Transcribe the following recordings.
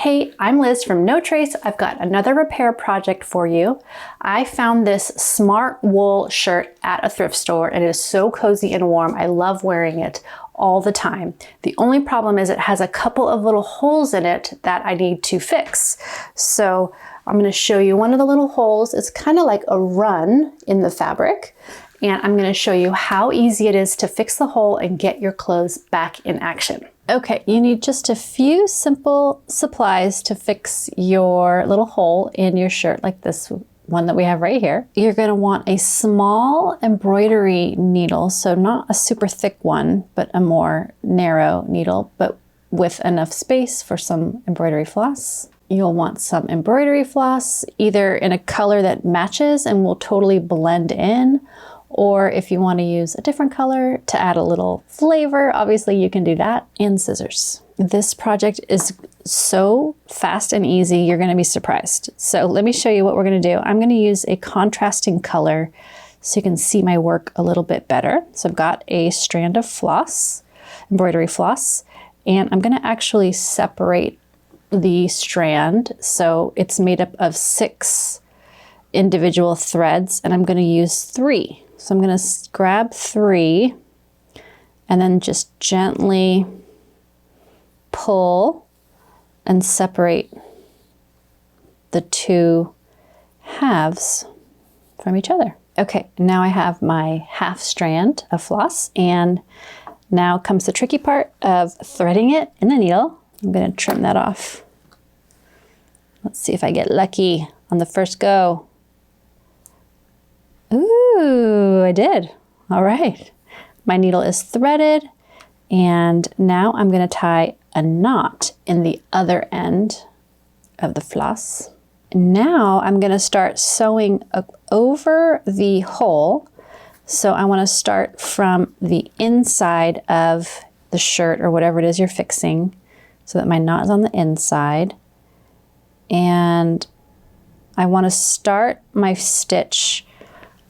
Hey, I'm Liz from No Trace. I've got another repair project for you. I found this smart wool shirt at a thrift store and it is so cozy and warm. I love wearing it all the time. The only problem is it has a couple of little holes in it that I need to fix. So I'm going to show you one of the little holes. It's kind of like a run in the fabric. And I'm going to show you how easy it is to fix the hole and get your clothes back in action. Okay, you need just a few simple supplies to fix your little hole in your shirt, like this one that we have right here. You're going to want a small embroidery needle, so not a super thick one, but a more narrow needle, but with enough space for some embroidery floss. You'll want some embroidery floss, either in a color that matches and will totally blend in, or if you want to use a different color to add a little flavor, obviously you can do that, and scissors. This project is so fast and easy, you're going to be surprised. So let me show you what we're going to do. I'm going to use a contrasting color so you can see my work a little bit better. So I've got a strand of floss, embroidery floss, and I'm going to actually separate the strand. So it's made up of 6 individual threads, and I'm going to use 3. So I'm going to grab 3 and then just gently pull and separate the 2 halves from each other. Okay, now I have my half strand of floss, and now comes the tricky part of threading it in the needle. I'm going to trim that off. Let's see if I get lucky on the first go. Ooh, I did. All right. My needle is threaded, and now I'm going to tie a knot in the other end of the floss. Now I'm going to start sewing over the hole. So I want to start from the inside of the shirt or whatever it is you're fixing so that my knot is on the inside. And I want to start my stitch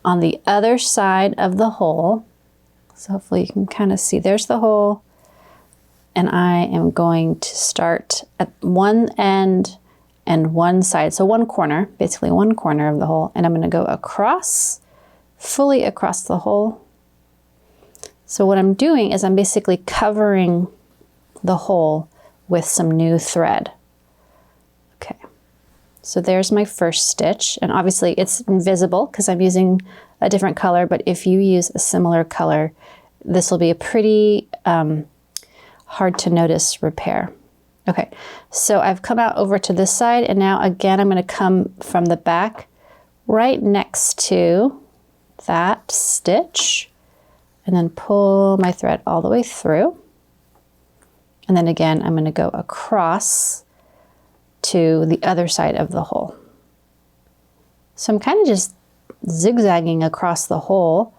on the other side of the hole. So hopefully you can kind of see, there's the hole. And I am going to start at one end and one side. So one corner, basically one corner of the hole. And I'm going to go across, fully across the hole. So what I'm doing is I'm basically covering the hole with some new thread. Okay. So there's my first stitch, and obviously it's invisible because I'm using a different color, but if you use a similar color, this will be a pretty hard to notice repair. Okay, so I've come out over to this side, and now again I'm going to come from the back right next to that stitch and then pull my thread all the way through. And then again, I'm going to go across to the other side of the hole. So I'm kind of just zigzagging across the hole,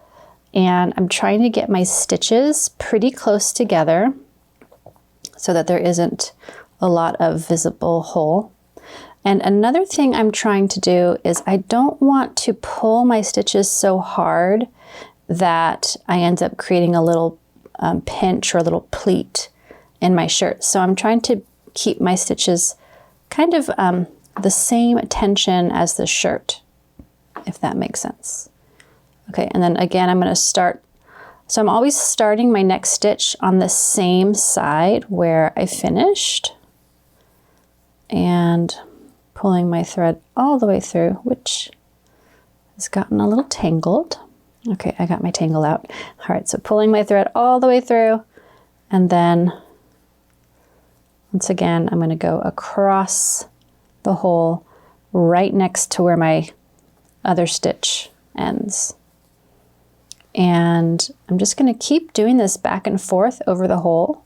and I'm trying to get my stitches pretty close together so that there isn't a lot of visible hole. And another thing I'm trying to do is I don't want to pull my stitches so hard that I end up creating a little pinch or a little pleat in my shirt. So I'm trying to keep my stitches kind of the same tension as the shirt, if that makes sense. Okay, and then again, I'm going to start. So I'm always starting my next stitch on the same side where I finished and pulling my thread all the way through, which has gotten a little tangled. Okay, I got my tangle out. All right, so pulling my thread all the way through, and then once again, I'm going to go across the hole right next to where my other stitch ends. And I'm just going to keep doing this back and forth over the hole.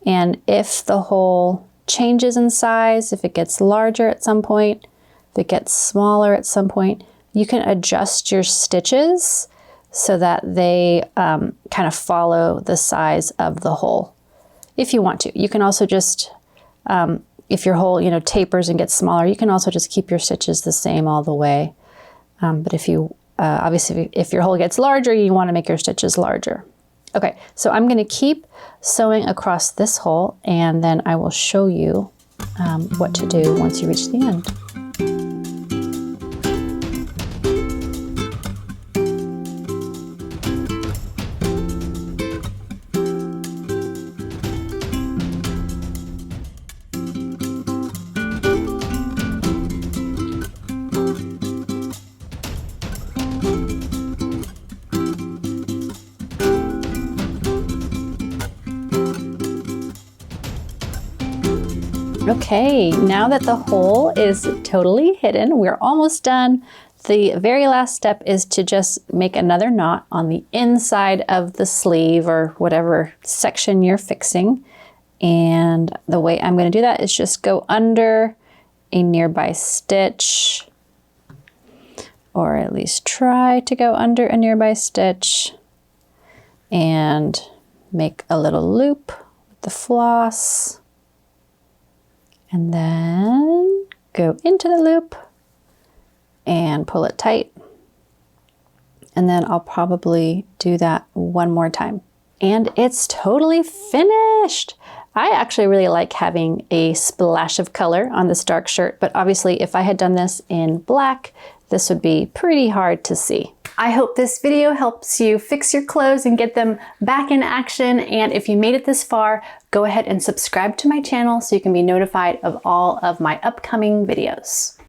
And if the hole changes in size, if it gets larger at some point, if it gets smaller at some point, you can adjust your stitches so that they kind of follow the size of the hole. If you want to. You can also just, if your hole, tapers and gets smaller, you can also just keep your stitches the same all the way. But if you, obviously, if your hole gets larger, you want to make your stitches larger. Okay, so I'm going to keep sewing across this hole, and then I will show you what to do once you reach the end. Okay, now that the hole is totally hidden, we're almost done. The very last step is to just make another knot on the inside of the sleeve or whatever section you're fixing. And the way I'm going to do that is just go under a nearby stitch, or at least try to go under a nearby stitch, and make a little loop with the floss. And then go into the loop and pull it tight. And then I'll probably do that one more time. And it's totally finished. I actually really like having a splash of color on this dark shirt, but obviously if I had done this in black, this would be pretty hard to see. I hope this video helps you fix your clothes and get them back in action. And if you made it this far, go ahead and subscribe to my channel so you can be notified of all of my upcoming videos.